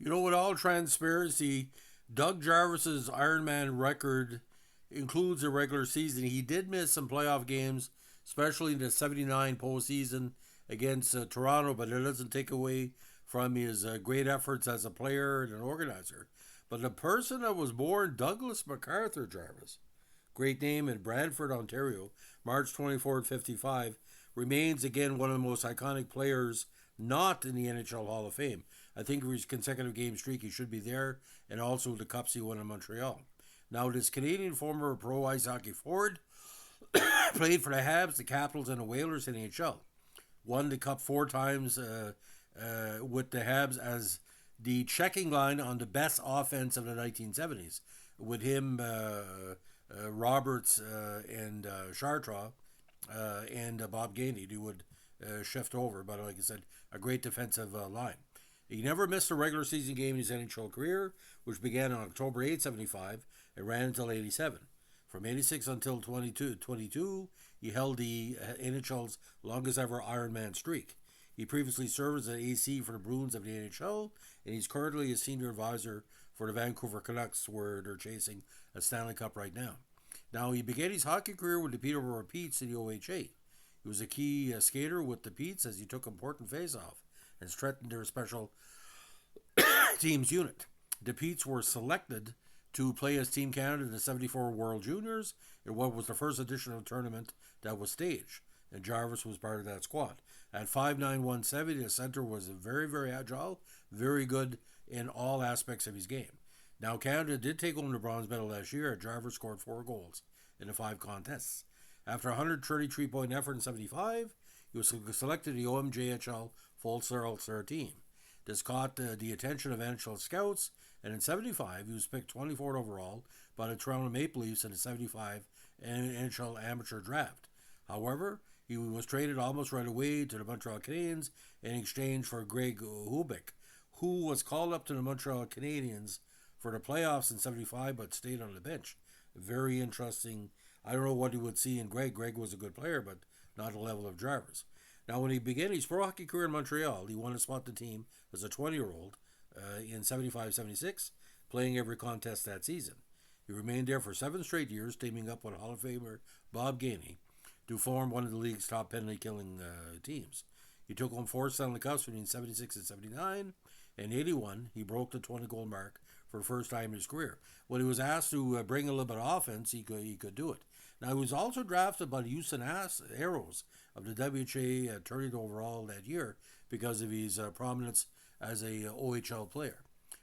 With all transparency, Doug Jarvis's Ironman record includes a regular season. He did miss some playoff games, especially in the '79 postseason against Toronto, but it doesn't take away from his great efforts as a player and an organizer. But the person that was born, Douglas MacArthur Jarvis, great name in Brantford, Ontario, March 24th, 55, remains again one of the most iconic players not in the NHL Hall of Fame. I think for his consecutive game streak, he should be there, and also the cups he won in Montreal. Now, this Canadian former pro ice hockey forward played for the Habs, the Capitals, and the Whalers in the NHL. Won the cup four times with the Habs as the checking line on the best offense of the 1970s. With him, Roberts, and Chartres, and Bob Gainey, who would shift over. But like I said, a great defensive line. He never missed a regular season game in his NHL career, which began on October 75 and ran until 87. From 86 until 22, he held the NHL's longest ever Ironman streak. He previously served as an AC for the Bruins of the NHL, and he's currently a senior advisor for the Vancouver Canucks, where they're chasing a Stanley Cup right now. Now, he began his hockey career with the Peterborough Petes in the OHA. He was a key skater with the Petes as he took important face-off and strengthened their special teams unit. The Petes were selected to play as Team Canada in the '74 World Juniors in what was the first edition of the tournament that was staged, and Jarvis was part of that squad. At 5'9", 170, the center was very, very agile, very good in all aspects of his game. Now, Canada did take home the bronze medal last year. Jarvis scored 4 goals in the 5 contests. After a 133-point effort in '75, he was selected to the OMJHL Full-Star All-Star team. This caught the attention of NHL scouts, and in '75, he was picked 24th overall by the Toronto Maple Leafs in the '75 NHL Amateur Draft. However, he was traded almost right away to the Montreal Canadiens in exchange for Greg Hubik, who was called up to the Montreal Canadiens for the playoffs in '75 but stayed on the bench. Very interesting. I don't know what he would see in Greg. Greg was a good player, but not the level of Jarvis. Now, when he began his pro hockey career in Montreal, he won a spot the team as a 20-year-old in '75-'76, playing every contest that season. He remained there for 7 straight years, teaming up with Hall of Famer Bob Gainey to form one of the league's top penalty-killing teams. He took home 4 Stanley Cups between '76 and '79, and '81 he broke the 20-goal mark for the first time in his career. When he was asked to bring a little bit of offense, he could do it. Now, he was also drafted by the Houston Aeros of the WHA 30th overall that year because of his prominence as a OHL player.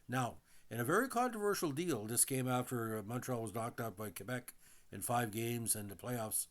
Now, in a very controversial deal, this came after Montreal was knocked out by Quebec in 5 games in the playoffs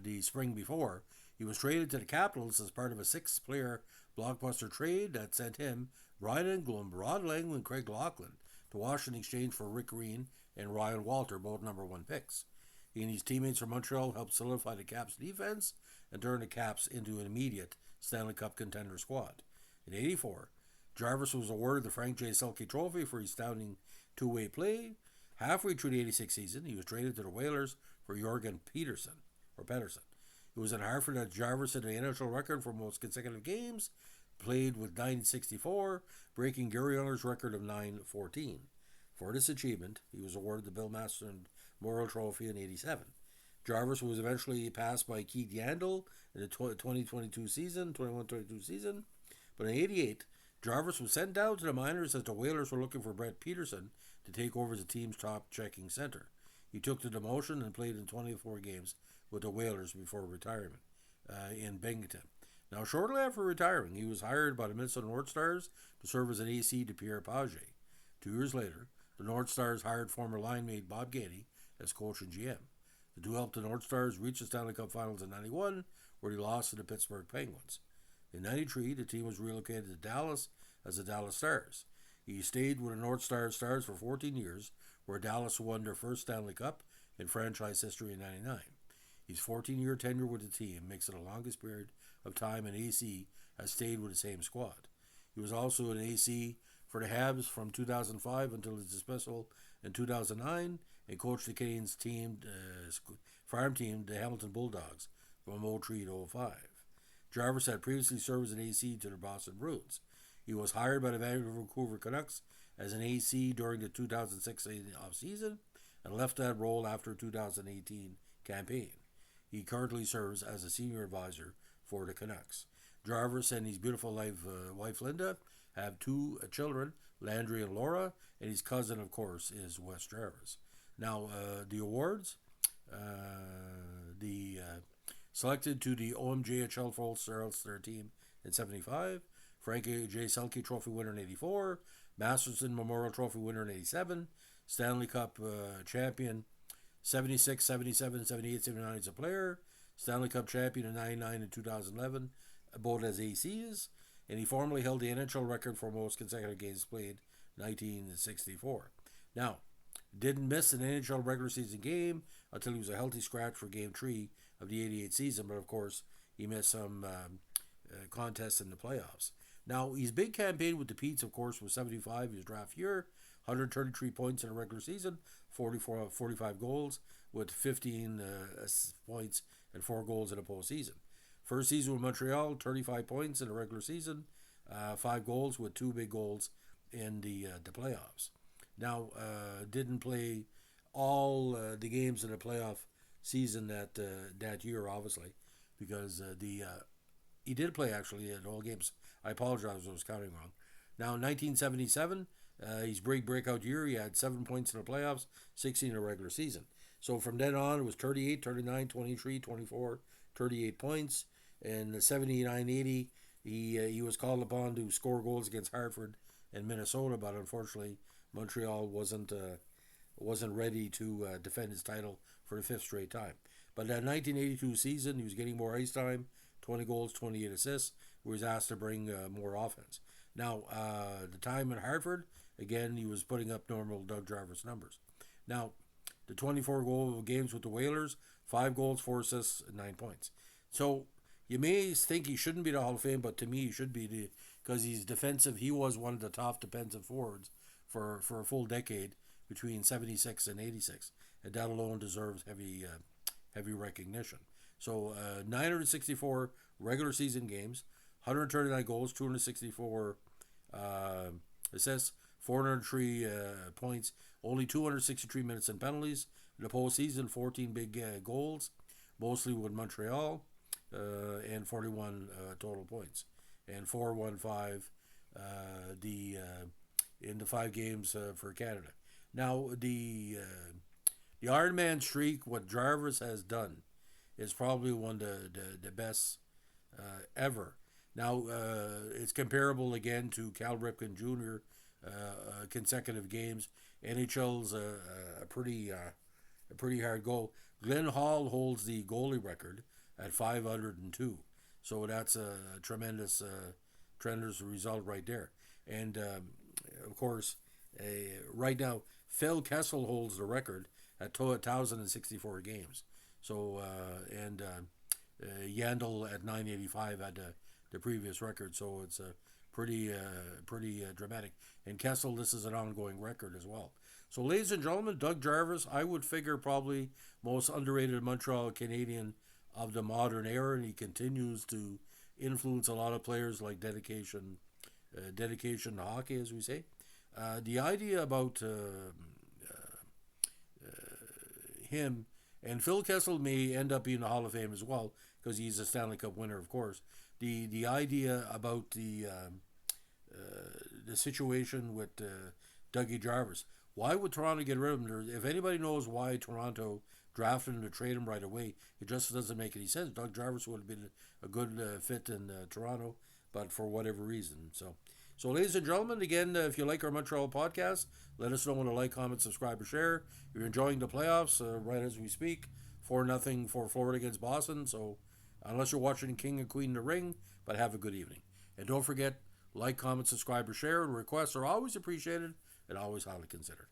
the spring before. He was traded to the Capitals as part of a 6-player blockbuster trade that sent him, Ryan Englund, Rod Langland, and Craig Laughlin to Washington in exchange for Rick Green and Ryan Walter, both number 1 picks. He and his teammates from Montreal helped solidify the Caps' defense and turn the Caps into an immediate Stanley Cup contender squad. In '84, Jarvis was awarded the Frank J. Selke Trophy for his astounding two-way play. Halfway through the '86 season, he was traded to the Whalers for Jorgen Pedersen. It was in Hartford that Jarvis set the NHL record for most consecutive games, played with 964, breaking Gary Younger's record of 914. For this achievement, he was awarded the Bill Masterton Memorial Trophy in '87. Jarvis was eventually passed by Keith Yandel in the 2022 season, but in '88, Jarvis was sent down to the minors as the Whalers were looking for Brett Peterson to take over as the team's top checking center. He took the demotion and played in 24 games with the Whalers before retirement in Binghamton. Now, shortly after retiring, he was hired by the Minnesota North Stars to serve as an AC to Pierre Pagé. 2 years later, the North Stars hired former line mate Bob Gainey as coach and GM. The two helped the North Stars reach the Stanley Cup Finals in '91, where they lost to the Pittsburgh Penguins. In '93, the team was relocated to Dallas as the Dallas Stars. He stayed with the North Stars for 14 years, where Dallas won their first Stanley Cup in franchise history in '99. His 14-year tenure with the team makes it the longest period of time an AC has stayed with the same squad. He was also an AC for the Habs from 2005 until his dismissal in 2009, and coached the Canadiens team, farm team, the Hamilton Bulldogs, from '03 to '05. Jarvis had previously served as an AC to the Boston Bruins. He was hired by the Vancouver Canucks as an AC during the 2016 offseason and left that role after 2018 campaign. He currently serves as a senior advisor for the Canucks. Jarvis and his beautiful wife Linda have two children, Landry and Laura, and his cousin, of course, is Wes Jarvis. Now, the awards. The Selected to the OMJHL Full-Star Team in 75, Frank J. Selke Trophy winner in 84, Masterson Memorial Trophy winner in 87, Stanley Cup champion 76, 77, 78, 79 as a player, Stanley Cup champion in 99 and 2011, both as ACs, and he formerly held the NHL record for most consecutive games played, 1964. Now, didn't miss an NHL regular season game until he was a healthy scratch for Game 3 of the 88 season, but of course, he missed some contests in the playoffs. Now, his big campaign with the Petes, of course, was 75, his draft year, 133 points in a regular season, 45 goals, with 15 points and 4 goals in a postseason. First season with Montreal, 35 points in a regular season, 5 goals with 2 big goals in the playoffs. Now, didn't play all the games in the playoff season that year, obviously, because he did play actually in all games. I apologize, I was counting wrong. Now, 1977, his breakout year, he had 7 points in the playoffs, 16 in a regular season. So from then on, it was 38, 39, 23, 24, 38 points. In the 79-80, he was called upon to score goals against Hartford and Minnesota, but unfortunately, Montreal wasn't ready to defend his title for the 5th straight time. But that 1982 season, he was getting more ice time, 20 goals, 28 assists. He was asked to bring more offense. Now, the time in Hartford, again, he was putting up normal Doug Jarvis numbers. Now, the 24 goal games with the Whalers, 5 goals, 4 assists, and 9 points. So, you may think he shouldn't be the Hall of Fame, but to me, he should be because he's defensive. He was one of the top defensive forwards for a full decade between 76 and 86. And that alone deserves heavy recognition. So, 964 regular season games, 139 goals, 264 assists, 403 points, only 263 minutes in penalties. In the postseason, 14 big goals, mostly with Montreal, and 41 total points, and 415 in the 5 games for Canada. Now, the Iron Man streak, what Jarvis has done, is probably one of the best ever. Now, it's comparable again to Cal Ripken Jr. Consecutive games. NHL's a pretty hard goal. Glenn Hall holds the goalie record at 502. So that's a tremendous result right there. And of course, right now, Phil Kessel holds the record at 1,064 games. So Yandel at 985 had the previous record. So it's pretty dramatic. And Kessel, this is an ongoing record as well. So, ladies and gentlemen, Doug Jarvis, I would figure probably most underrated Montreal Canadian of the modern era, and he continues to influence a lot of players like dedication to hockey, as we say. The idea about him and Phil Kessel may end up being in the Hall of Fame as well because he's a Stanley Cup winner, of course. The idea about the situation with Dougie Jarvis. Why would Toronto get rid of him? If anybody knows why Toronto drafted him to trade him right away, it just doesn't make any sense. Doug Jarvis would have been a good fit in Toronto, but for whatever reason. So, ladies and gentlemen, again, if you like our Montreal podcast, let us know in a like, comment, subscribe, or share. If you're enjoying the playoffs, right as we speak, 4-0 for Florida against Boston. So, unless you're watching King and Queen in the Ring, but have a good evening. And don't forget, like, comment, subscribe, or share, and requests are always appreciated and always highly considered.